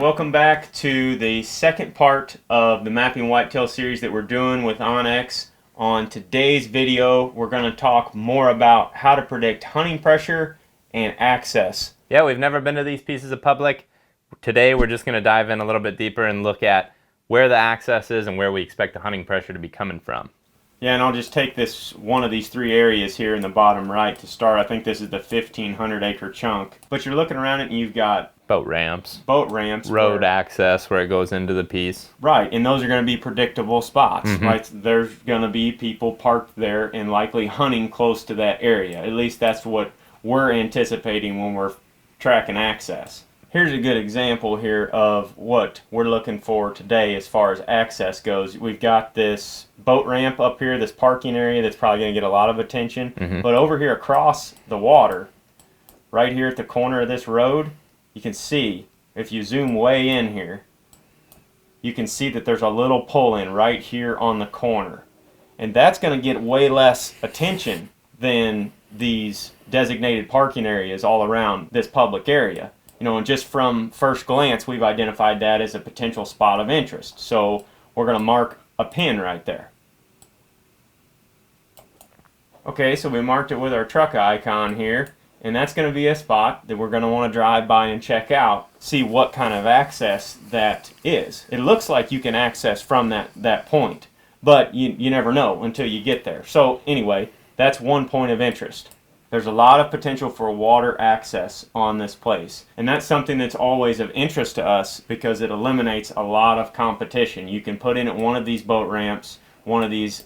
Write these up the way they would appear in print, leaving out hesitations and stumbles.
Welcome back to the second part of the Mapping Whitetail series that we're doing with onX. On today's video, we're going to talk more about how to predict hunting pressure and access. Yeah, we've never been to these pieces of public. Today we're just going to dive in a little bit deeper and look at where the access is and where we expect the hunting pressure to be coming from. Yeah, and I'll just take this one of these three areas here in the bottom right to start. I think this is the 1,500 acre chunk. But you're looking around it and you've got boat ramps, road access where it goes into the piece. Right, and those are going to be predictable spots. Right, there's going to be people parked there and likely hunting close to that area. At least that's what we're anticipating when we're tracking access. Here's a good example here of what we're looking for today as far as access goes. We've got this boat ramp up here, this parking area that's probably going to get a lot of attention. But over here across the water, right here at the corner of this road, you can see, if you zoom way in here, you can see that there's a little pull-in right here on the corner. And that's going to get way less attention than these designated parking areas all around this public area. You know, and just from first glance, we've identified that as a potential spot of interest. So we're going to mark a pin right there. Okay, so we marked it with our truck icon here. And that's going to be a spot that we're going to want to drive by and check out, see what kind of access that is. It looks like you can access from that point, but you never know until you get there. So anyway, that's one point of interest. There's a lot of potential for water access on this place, and that's something that's always of interest to us because it eliminates a lot of competition. You can put in at one of these boat ramps, one of these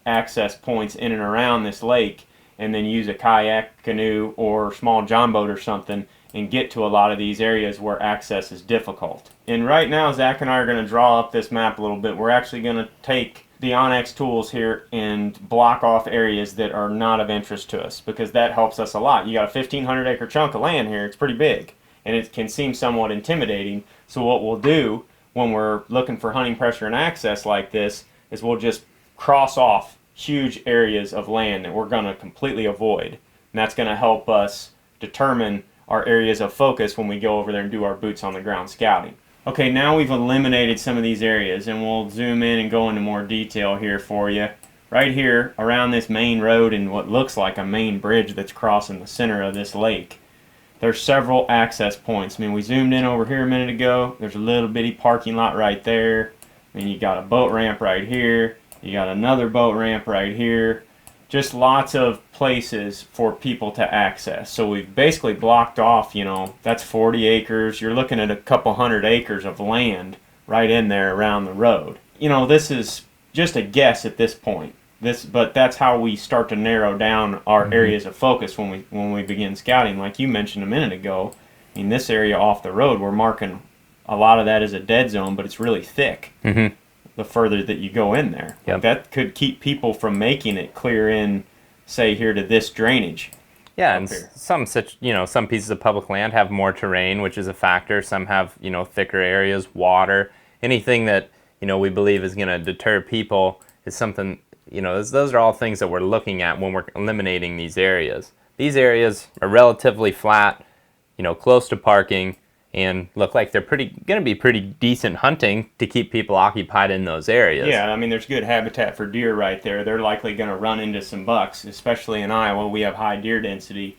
access points in and around this lake, and then use a kayak, canoe, or small john boat or something and get to a lot of these areas where access is difficult. And right now, Zach and I are going to draw up this map a little bit. We're actually going to take the onX tools here and block off areas that are not of interest to us because that helps us a lot. You got a 1,500 acre chunk of land here. It's pretty big, and it can seem somewhat intimidating. So what we'll do when we're looking for hunting pressure and access like this is we'll just cross off huge areas of land that we're going to completely avoid. And that's going to help us determine our areas of focus when we go over there and do our boots on the ground scouting. Okay, now we've eliminated some of these areas, and we'll zoom in and go into more detail here for you. Right here around this main road and what looks like a main bridge that's crossing the center of this lake, there's several access points. I mean, we zoomed in over here a minute ago. There's a little bitty parking lot right there. And you got a boat ramp right here. You got another boat ramp right here. Just lots of places for people to access. So we've basically blocked off, you know, that's 40 acres. You're looking at a couple hundred acres of land right in there around the road. You know, this is just a guess at this point. But that's how we start to narrow down our areas of focus when we begin scouting. Like you mentioned a minute ago, in this area off the road, we're marking a lot of that as a dead zone, but it's really thick. The further that you go in there. Yep. Like that could keep people from making it clear in, say, here to this drainage. Yeah, and some pieces of public land have more terrain, which is a factor. Some have, thicker areas, water. Anything that, we believe is going to deter people is something, those are all things that we're looking at when we're eliminating these areas. These areas are relatively flat, close to parking, and look like they're going to be pretty decent hunting to keep people occupied in those areas. Yeah, I mean, there's good habitat for deer right there. They're likely going to run into some bucks, especially in Iowa. We have high deer density.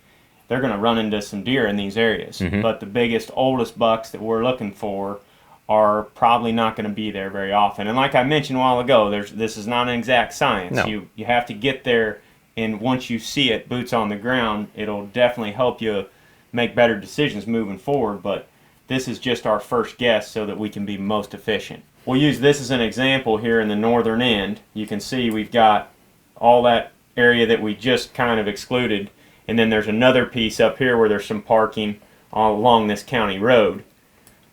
They're going to run into some deer in these areas. But the biggest, oldest bucks that we're looking for are probably not going to be there very often. And like I mentioned a while ago, this is not an exact science. No. You have to get there, and once you see it, boots on the ground, it'll definitely help you make better decisions moving forward. But this is just our first guess so that we can be most efficient. We'll use this as an example here in the northern end. You can see we've got all that area that we just kind of excluded, and then there's another piece up here where there's some parking all along this county road.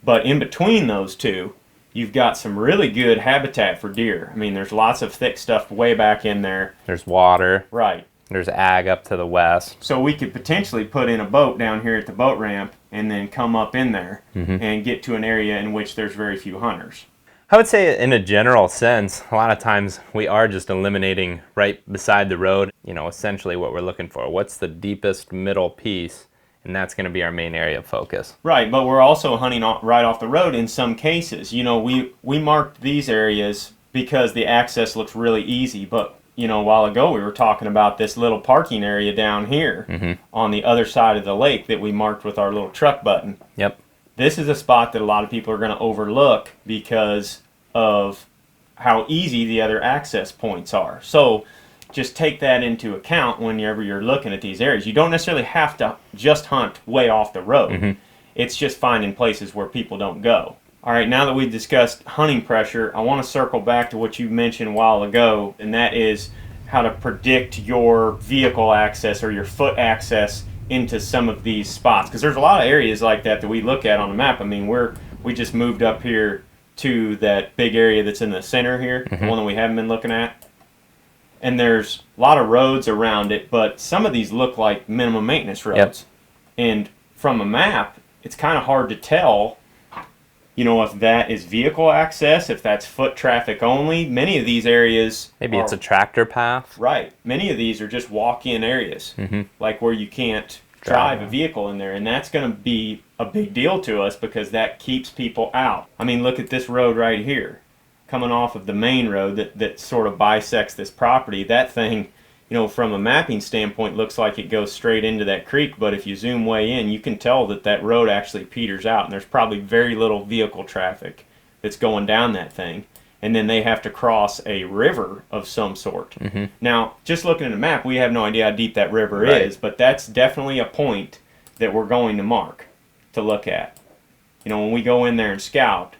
But in between those two, you've got some really good habitat for deer. I mean, there's lots of thick stuff way back in there. There's water. Right. There's ag up to the west. So we could potentially put in a boat down here at the boat ramp and then come up in there and get to an area in which there's very few hunters. I would say in a general sense, a lot of times we are just eliminating right beside the road, essentially what we're looking for. What's the deepest middle piece? and that's going to be our main area of focus. Right, but we're also hunting right off the road in some cases. We marked these areas because the access looks really easy, but a while ago we were talking about this little parking area down here on the other side of the lake that we marked with our little truck button. Yep. This is a spot that a lot of people are going to overlook because of how easy the other access points are. So just take that into account whenever you're looking at these areas. You don't necessarily have to just hunt way off the road. It's just finding places where people don't go. All right, now that we've discussed hunting pressure, I want to circle back to what you mentioned a while ago, and that is how to predict your vehicle access or your foot access into some of these spots. Because there's a lot of areas like that we look at on the map. I mean, we just moved up here to that big area that's in the center here, the one that we haven't been looking at. And there's a lot of roads around it, but some of these look like minimum maintenance roads. And from a map, it's kind of hard to tell, if that is vehicle access, if that's foot traffic only. Many of these areas Maybe it's a tractor path. Right. Many of these are just walk-in areas, like where you can't drive a vehicle in there. And that's going to be a big deal to us because that keeps people out. I mean, look at this road right here, coming off of the main road that sort of bisects this property. That thing, from a mapping standpoint, looks like it goes straight into that creek, but if you zoom way in, you can tell that road actually peters out, and there's probably very little vehicle traffic that's going down that thing. And then they have to cross a river of some sort. Now, just looking at the map, we have no idea how deep that river is, but that's definitely a point that we're going to mark to look at. When we go in there and scout,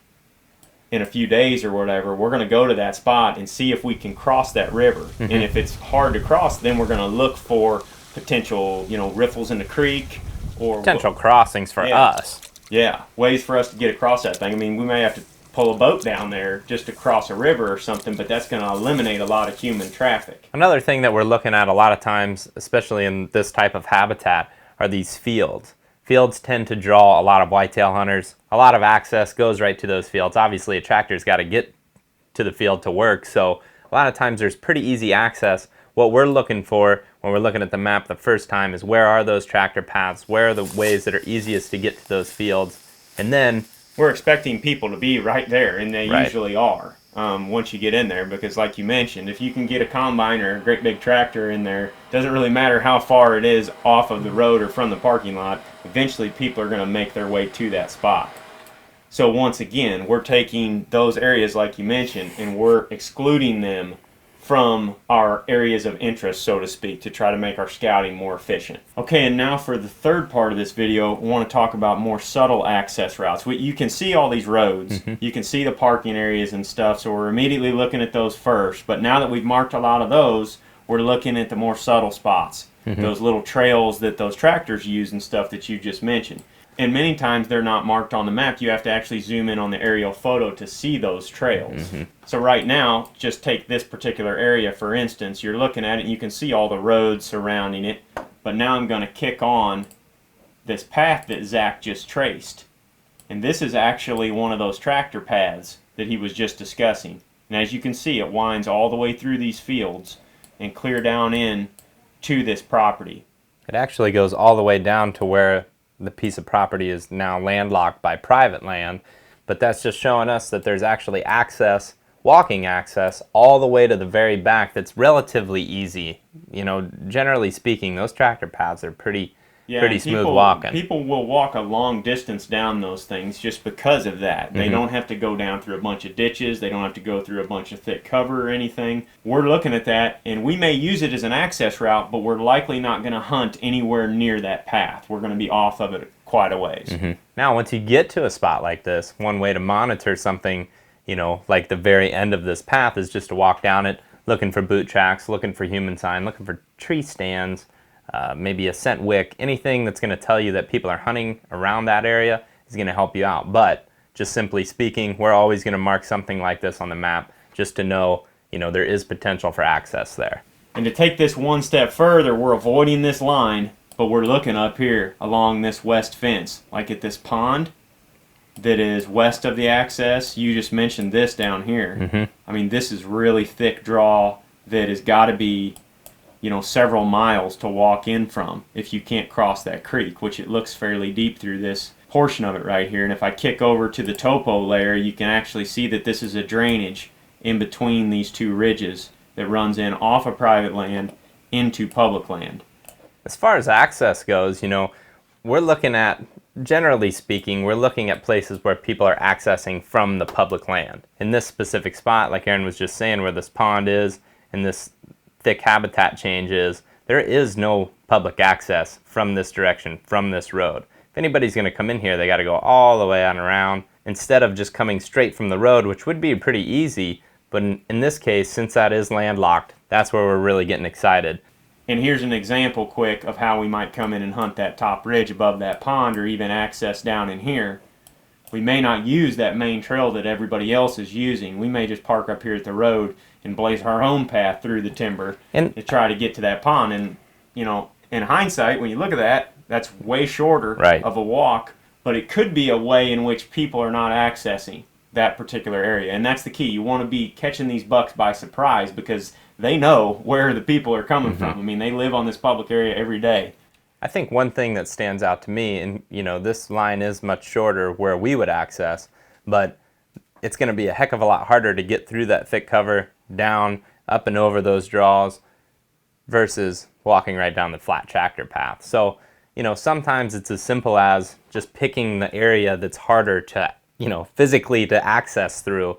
in a few days or whatever, we're going to go to that spot and see if we can cross that river. And if it's hard to cross, then we're going to look for potential, riffles in the creek or potential crossings for us. Yeah, ways for us to get across that thing. I mean, we may have to pull a boat down there just to cross a river or something, but that's going to eliminate a lot of human traffic. Another thing that we're looking at a lot of times, especially in this type of habitat, are these fields. Fields tend to draw a lot of whitetail hunters. A lot of access goes right to those fields. Obviously, a tractor's got to get to the field to work, so a lot of times there's pretty easy access. What we're looking for when we're looking at the map the first time is where are those tractor paths, where are the ways that are easiest to get to those fields, and then we're expecting people to be right there, and they usually are once you get in there, because like you mentioned, if you can get a combine or a great big tractor in there, doesn't really matter how far it is off of the road or from the parking lot, eventually people are going to make their way to that spot. So once again, we're taking those areas like you mentioned, and we're excluding them from our areas of interest, so to speak, to try to make our scouting more efficient. Okay, and now for the third part of this video, we want to talk about more subtle access routes. You can see all these roads, you can see the parking areas and stuff, so we're immediately looking at those first. But now that we've marked a lot of those, we're looking at the more subtle spots, those little trails that those tractors use and stuff that you just mentioned. And many times they're not marked on the map. You have to actually zoom in on the aerial photo to see those trails. So right now, just take this particular area for instance. You're looking at it and you can see all the roads surrounding it. But now I'm going to kick on this path that Zach just traced. And this is actually one of those tractor paths that he was just discussing. And as you can see, it winds all the way through these fields and clear down in to this property. It actually goes all the way down to where the piece of property is now landlocked by private land, but that's just showing us that there's actually access, walking access, all the way to the very back that's relatively easy. Generally speaking, those tractor paths are pretty smooth walking. People will walk a long distance down those things just because of that. They don't have to go down through a bunch of ditches. They don't have to go through a bunch of thick cover or anything. We're looking at that, and we may use it as an access route, but we're likely not going to hunt anywhere near that path. We're going to be off of it quite a ways. Now, once you get to a spot like this, one way to monitor something, like the very end of this path is just to walk down it, looking for boot tracks, looking for human sign, looking for tree stands, maybe a scent wick, anything that's going to tell you that people are hunting around that area is going to help you out. But just simply speaking, we're always going to mark something like this on the map just to know, there is potential for access there. And to take this one step further, we're avoiding this line, but we're looking up here along this west fence, like at this pond that is west of the access. You just mentioned this down here. I mean, this is really thick draw that has got to be several miles to walk in from if you can't cross that creek, which it looks fairly deep through this portion of it right here. And if I kick over to the topo layer, you can actually see that this is a drainage in between these two ridges that runs in off of private land into public land. As far as access goes, we're looking at, generally speaking, we're looking at places where people are accessing from the public land. In this specific spot, like Aaron was just saying, where this pond is and this thick habitat change is, there is no public access from this direction, from this road. If anybody's going to come in here, they got to go all the way on around instead of just coming straight from the road, which would be pretty easy. But in this case, since that is landlocked, that's where we're really getting excited. And here's an example quick of how we might come in and hunt that top ridge above that pond, or even access down in here. We may not use that main trail that everybody else is using. We may just park up here at the road and blaze our own path through the timber to try to get to that pond. And, in hindsight, when you look at that, that's way shorter of a walk, but it could be a way in which people are not accessing that particular area. And that's the key. You want to be catching these bucks by surprise, because they know where the people are coming from. I mean, they live on this public area every day. I think one thing that stands out to me, and this line is much shorter where we would access, but it's going to be a heck of a lot harder to get through that thick cover, down, up and over those draws, versus walking right down the flat tractor path. So, sometimes it's as simple as just picking the area that's harder to, physically to access through,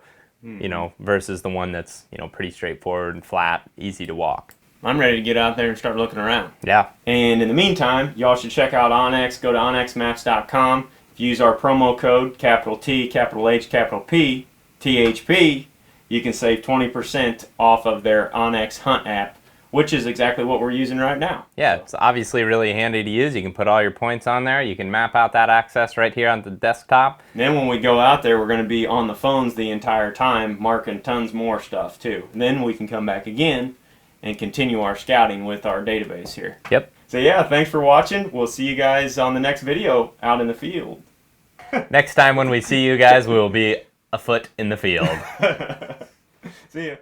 versus the one that's, pretty straightforward and flat, easy to walk. I'm ready to get out there and start looking around. Yeah. And in the meantime, y'all should check out onX. Go to onxmaps.com. If you use our promo code, capital T, capital H, capital P, THP, you can save 20% off of their onX Hunt app, which is exactly what we're using right now. Yeah, it's obviously really handy to use. You can put all your points on there. You can map out that access right here on the desktop. And then when we go out there, we're going to be on the phones the entire time, marking tons more stuff too. And then we can come back again and continue our scouting with our database here. Yep. So yeah, thanks for watching. We'll see you guys on the next video out in the field. Next time when we see you guys, we will be afoot in the field. See ya.